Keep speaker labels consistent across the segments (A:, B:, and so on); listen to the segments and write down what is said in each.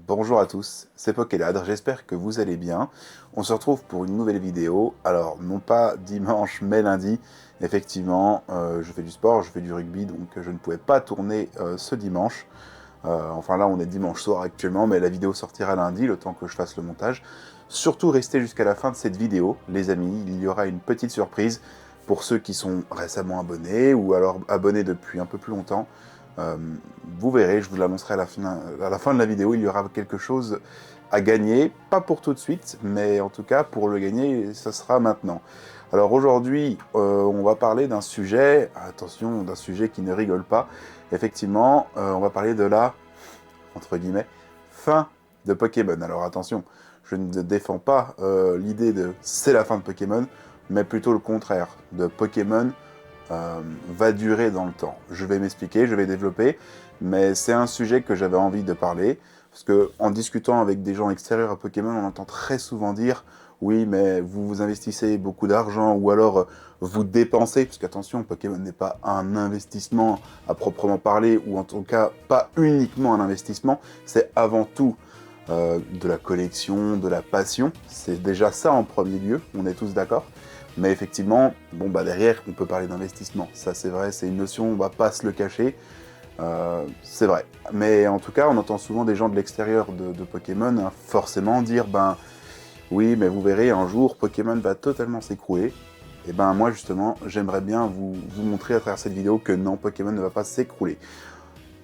A: Bonjour à tous, c'est Pokéladre, j'espère que vous allez bien. On se retrouve pour une nouvelle vidéo. Alors, non pas dimanche, mais lundi. Effectivement, je fais du sport, je fais du rugby, donc je ne pouvais pas tourner ce dimanche. Enfin là, on est dimanche soir actuellement, mais la vidéo sortira lundi, le temps que je fasse le montage. Surtout, restez jusqu'à la fin de cette vidéo, les amis. Il y aura une petite surprise pour ceux qui sont récemment abonnés, ou alors abonnés depuis un peu plus longtemps. Euh, vous verrez, je vous l'annoncerai à la fin de la vidéo, il y aura quelque chose à gagner, pas pour tout de suite, mais en tout cas pour le gagner, ça sera maintenant. Alors aujourd'hui, on va parler d'un sujet, attention, d'un sujet qui ne rigole pas. Effectivement, on va parler de la, entre guillemets, fin de Pokémon. Alors attention, je ne défends pas l'idée de c'est la fin de Pokémon, mais plutôt le contraire, de Pokémon va durer dans le temps. Je vais m'expliquer, je vais développer, mais c'est un sujet que j'avais envie de parler, parce que en discutant avec des gens extérieurs à Pokémon, on entend très souvent dire oui, mais vous investissez beaucoup d'argent, ou alors vous dépensez, parce qu'attention, Pokémon n'est pas un investissement à proprement parler, ou en tout cas pas uniquement un investissement, c'est avant tout de la collection, de la passion, c'est déjà ça en premier lieu, on est tous d'accord. Mais effectivement, bon bah derrière, on peut parler d'investissement. Ça c'est vrai, c'est une notion, on va pas se le cacher. C'est vrai. Mais en tout cas, on entend souvent des gens de l'extérieur de Pokémon forcément dire ben oui, mais vous verrez, un jour, Pokémon va totalement s'écrouler. Et ben moi justement, j'aimerais bien vous montrer à travers cette vidéo que non, Pokémon ne va pas s'écrouler.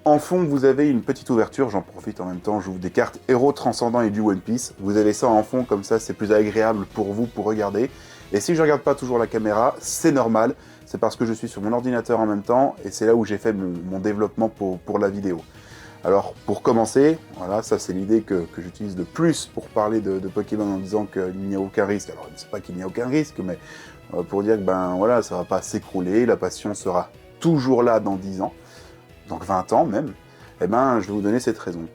A: En fond, vous avez une petite ouverture, j'en profite en même temps, j'ouvre des cartes Héros Transcendant et du One Piece. Vous avez ça en fond, comme ça c'est plus agréable pour vous pour regarder. Et si je regarde pas toujours la caméra, c'est normal, c'est parce que je suis sur mon ordinateur en même temps, et c'est là où j'ai fait mon développement pour la vidéo. Alors pour commencer, voilà, ça c'est l'idée que j'utilise le plus pour parler de Pokémon en disant qu'il n'y a aucun risque. Alors c'est pas qu'il n'y a aucun risque, mais pour dire que ben voilà, ça va pas s'écrouler, la passion sera toujours là dans 10 ans. Donc 20 ans même, eh ben, je vais vous donner cette raison.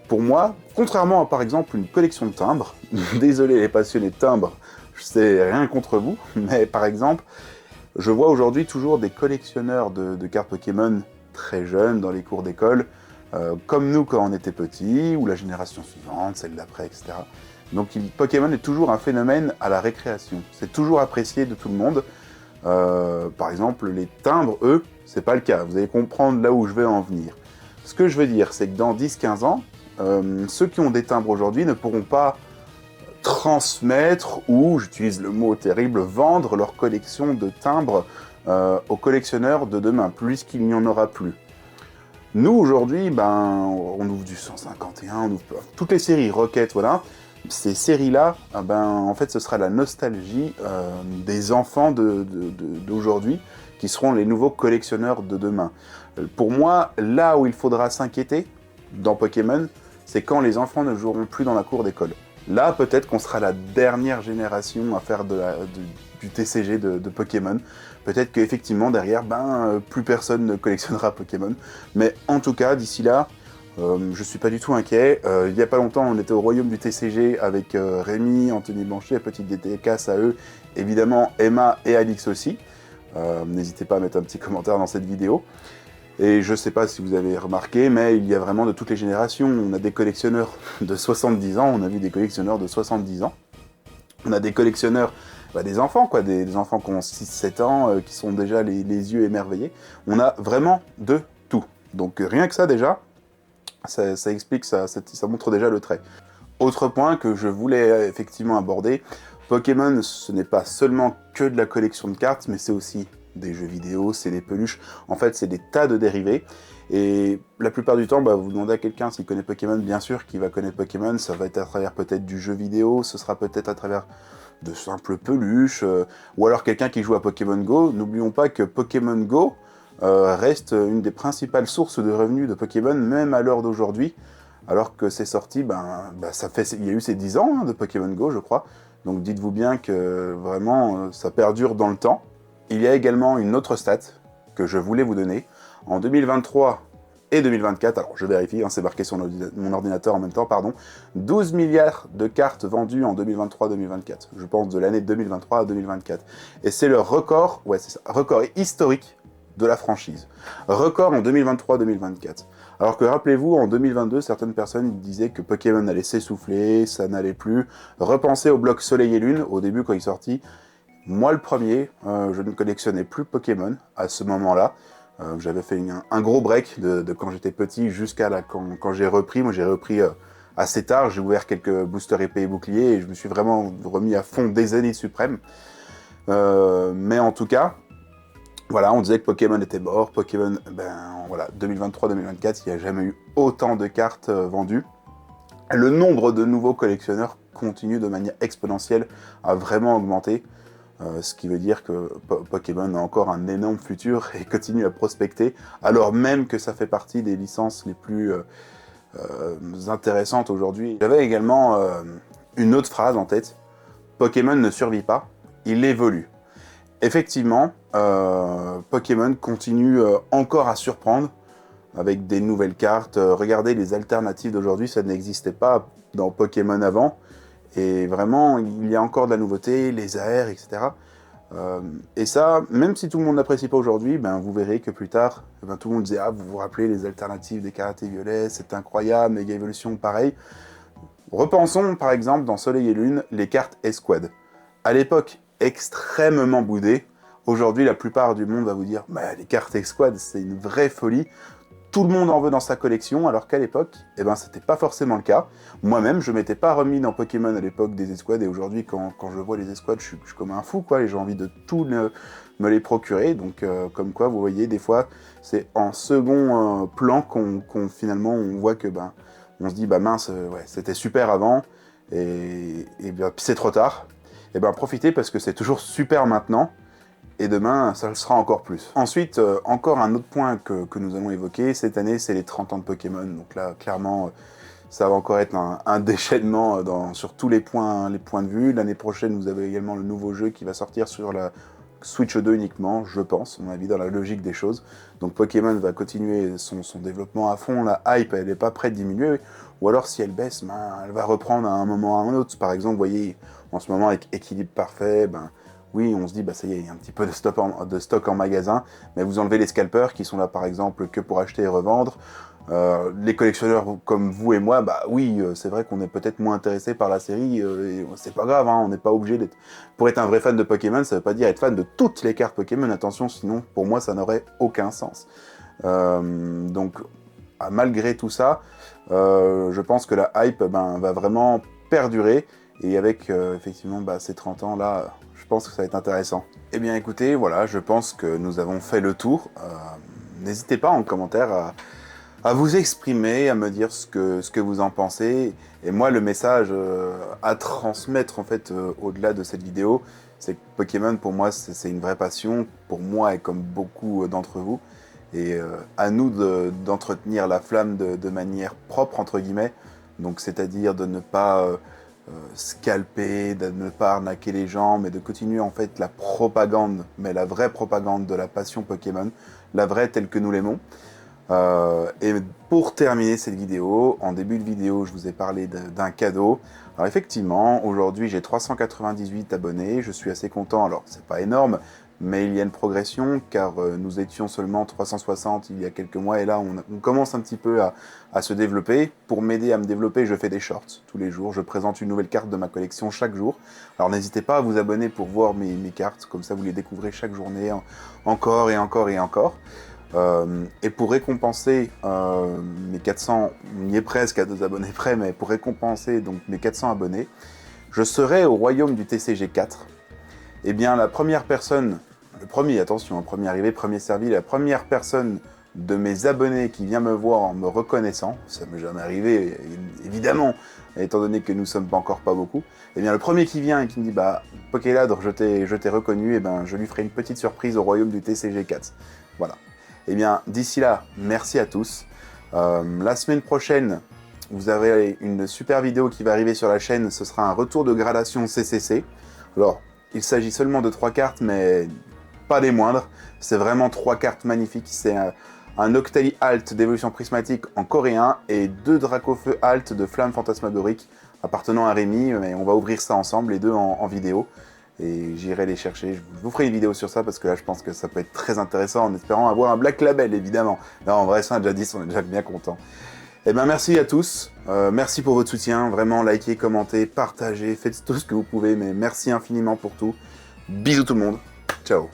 A: Pour moi, contrairement à par exemple une collection de timbres, désolé les passionnés de timbres, je sais rien contre vous, mais par exemple, je vois aujourd'hui toujours des collectionneurs de cartes Pokémon très jeunes dans les cours d'école, comme nous quand on était petits, ou la génération suivante, celle d'après, etc. Donc Pokémon est toujours un phénomène à la récréation, c'est toujours apprécié de tout le monde. Par exemple, les timbres, eux, c'est pas le cas. Vous allez comprendre là où je vais en venir. Ce que je veux dire, c'est que dans 10-15 ans, ceux qui ont des timbres aujourd'hui ne pourront pas transmettre, ou, j'utilise le mot terrible, vendre leur collection de timbres aux collectionneurs de demain, puisqu'il n'y en aura plus. Nous, aujourd'hui, ben, on ouvre du 151, on ouvre toutes les séries, Rocket, voilà. Ces séries-là, ben, en fait, ce sera la nostalgie des enfants d'aujourd'hui, qui seront les nouveaux collectionneurs de demain. Pour moi, là où il faudra s'inquiéter, dans Pokémon, c'est quand les enfants ne joueront plus dans la cour d'école. Là, peut-être qu'on sera la dernière génération à faire du TCG de Pokémon. Peut-être qu'effectivement, derrière, ben, plus personne ne collectionnera Pokémon. Mais en tout cas, d'ici là, je suis pas du tout inquiet. Il y a pas longtemps, on était au royaume du TCG avec Rémi, Anthony Blanchet, petite dédicace à eux, évidemment Emma et Alix aussi. N'hésitez pas à mettre un petit commentaire dans cette vidéo. Et je sais pas si vous avez remarqué, mais il y a vraiment de toutes les générations. On a des collectionneurs de 70 ans, on a vu des collectionneurs de 70 ans. On a des collectionneurs, bah, des enfants, quoi, des enfants qui ont 6-7 ans, qui sont déjà les yeux émerveillés. On a vraiment de tout. Donc rien que ça déjà, ça explique, ça montre déjà le trait. Autre point que je voulais effectivement aborder, Pokémon, ce n'est pas seulement que de la collection de cartes, mais c'est aussi des jeux vidéo, c'est des peluches, en fait c'est des tas de dérivés, et la plupart du temps, bah, vous demandez à quelqu'un s'il connaît Pokémon, bien sûr qu'il va connaître Pokémon, ça va être à travers peut-être du jeu vidéo, ce sera peut-être à travers de simples peluches, ou alors quelqu'un qui joue à Pokémon Go. N'oublions pas que Pokémon Go reste une des principales sources de revenus de Pokémon, même à l'heure d'aujourd'hui, alors que c'est sorti, il y a eu ces 10 ans hein, de Pokémon Go, je crois, donc dites-vous bien que vraiment, ça perdure dans le temps. Il y a également une autre stat que je voulais vous donner. En 2023 et 2024, alors je vérifie, hein, c'est marqué sur mon ordinateur en même temps, pardon, 12 milliards de cartes vendues en 2023-2024. Je pense de l'année 2023 à 2024. Et c'est le record, ouais c'est ça, record historique de la franchise. Record en 2023-2024. Alors que rappelez-vous, en 2022, certaines personnes disaient que Pokémon allait s'essouffler, ça n'allait plus. Repensez au bloc Soleil et Lune, au début quand il est sorti. Moi le premier, je ne collectionnais plus Pokémon à ce moment-là. J'avais fait un gros break de quand j'étais petit jusqu'à là, quand j'ai repris. Moi j'ai repris assez tard, j'ai ouvert quelques boosters épées et boucliers et je me suis vraiment remis à fond des années suprêmes. Mais en tout cas, voilà, on disait que Pokémon était mort. Pokémon, ben voilà, 2023-2024, il n'y a jamais eu autant de cartes vendues. Le nombre de nouveaux collectionneurs continue de manière exponentielle à vraiment augmenter. Ce qui veut dire que Pokémon a encore un énorme futur et continue à prospecter, alors même que ça fait partie des licences les plus intéressantes aujourd'hui. J'avais également une autre phrase en tête. Pokémon ne survit pas, il évolue. Effectivement, Pokémon continue encore à surprendre avec des nouvelles cartes. Regardez les alternatives d'aujourd'hui, ça n'existait pas dans Pokémon avant. Et vraiment, il y a encore de la nouveauté, les AR, etc. Et ça, même si tout le monde n'apprécie pas aujourd'hui, ben, vous verrez que plus tard, ben, tout le monde disait « Ah, vous vous rappelez les alternatives des karatés violets, c'est incroyable, méga évolution, pareil ». Repensons par exemple dans Soleil et Lune, les cartes Escouade. À l'époque, extrêmement boudées. Aujourd'hui, la plupart du monde va vous dire bah, « Les cartes Escouade, c'est une vraie folie ». Tout le monde en veut dans sa collection, alors qu'à l'époque, eh ben, c'était pas forcément le cas. Moi-même, je m'étais pas remis dans Pokémon à l'époque des escouades, et aujourd'hui, quand je vois les escouades, je suis comme un fou, quoi, et j'ai envie de tout me les procurer. Donc, comme quoi, vous voyez, des fois, c'est en second plan qu'on finalement, on voit que, ben, on se dit, bah mince, ouais, c'était super avant, et bien, c'est trop tard. Et ben, profitez parce que c'est toujours super maintenant. Et demain, ça le sera encore plus. Ensuite, encore un autre point que nous allons évoquer, cette année, c'est les 30 ans de Pokémon. Donc là, clairement, ça va encore être un déchaînement sur tous les points de vue. L'année prochaine, vous avez également le nouveau jeu qui va sortir sur la Switch 2 uniquement, je pense, à mon avis, dans la logique des choses. Donc Pokémon va continuer son développement à fond. La hype, elle n'est pas prête de diminuer. Ou alors, si elle baisse, ben, elle va reprendre à un moment ou à un autre. Par exemple, vous voyez, en ce moment, avec Équilibre Parfait, ben, oui, on se dit, bah ça y est, il y a un petit peu de stock en magasin, mais vous enlevez les scalpers qui sont là, par exemple, que pour acheter et revendre. Les collectionneurs comme vous et moi, bah oui, c'est vrai qu'on est peut-être moins intéressé par la série, et c'est pas grave, hein, on n'est pas obligé d'être... Pour être un vrai fan de Pokémon, ça veut pas dire être fan de toutes les cartes Pokémon, attention, sinon, pour moi, ça n'aurait aucun sens. Donc, malgré tout ça, je pense que la hype va vraiment perdurer, et avec, effectivement, ces 30 ans-là... Je pense que ça va être intéressant. Eh bien écoutez, voilà, je pense que nous avons fait le tour. N'hésitez pas en commentaire à vous exprimer, à me dire ce que vous en pensez. Et moi, le message à transmettre en fait au-delà de cette vidéo, c'est que Pokémon pour moi c'est une vraie passion, pour moi et comme beaucoup d'entre vous. Et à nous d'entretenir la flamme de manière propre, entre guillemets. Donc c'est-à-dire de ne pas... scalper, de ne pas arnaquer les gens, mais de continuer en fait la propagande, mais la vraie propagande de la passion Pokémon, la vraie telle que nous l'aimons. Et pour terminer cette vidéo, en début de vidéo, je vous ai parlé d'un cadeau. Alors effectivement, aujourd'hui j'ai 398 abonnés, je suis assez content, alors c'est pas énorme, mais il y a une progression, car nous étions seulement 360 il y a quelques mois, et là on commence un petit peu à se développer. Pour m'aider à me développer, je fais des shorts tous les jours, je présente une nouvelle carte de ma collection chaque jour. Alors n'hésitez pas à vous abonner pour voir mes cartes, comme ça vous les découvrez chaque journée, encore et encore et encore. Et pour récompenser mes 400, on y est presque à 2 abonnés près, mais pour récompenser donc mes 400 abonnés, je serai au royaume du TCG 4. Eh bien la première personne, attention, premier arrivé, premier servi, la première personne de mes abonnés qui vient me voir en me reconnaissant, ça m'est jamais arrivé, évidemment, étant donné que nous sommes encore pas beaucoup, eh bien le premier qui vient et qui me dit bah Pokéladre, je t'ai reconnu, et ben je lui ferai une petite surprise au royaume du TCG 4. Voilà. Eh bien d'ici là, merci à tous. La semaine prochaine, vous avez une super vidéo qui va arriver sur la chaîne, ce sera un retour de gradation CCC. Alors, il s'agit seulement de 3 cartes, mais pas des moindres. C'est vraiment 3 cartes magnifiques. C'est un Octali Alt d'évolution prismatique en coréen et 2 Dracofeu Alt de flamme fantasmagorique appartenant à Rémi. Mais on va ouvrir ça ensemble, les deux en vidéo. et j'irai les chercher. Je vous ferai une vidéo sur ça parce que là je pense que ça peut être très intéressant en espérant avoir un Black Label évidemment. Non, en vrai, ça on a déjà dit, on est déjà bien content. Eh ben merci à tous, merci pour votre soutien, vraiment likez, commentez, partagez, faites tout ce que vous pouvez, mais merci infiniment pour tout. Bisous tout le monde, ciao.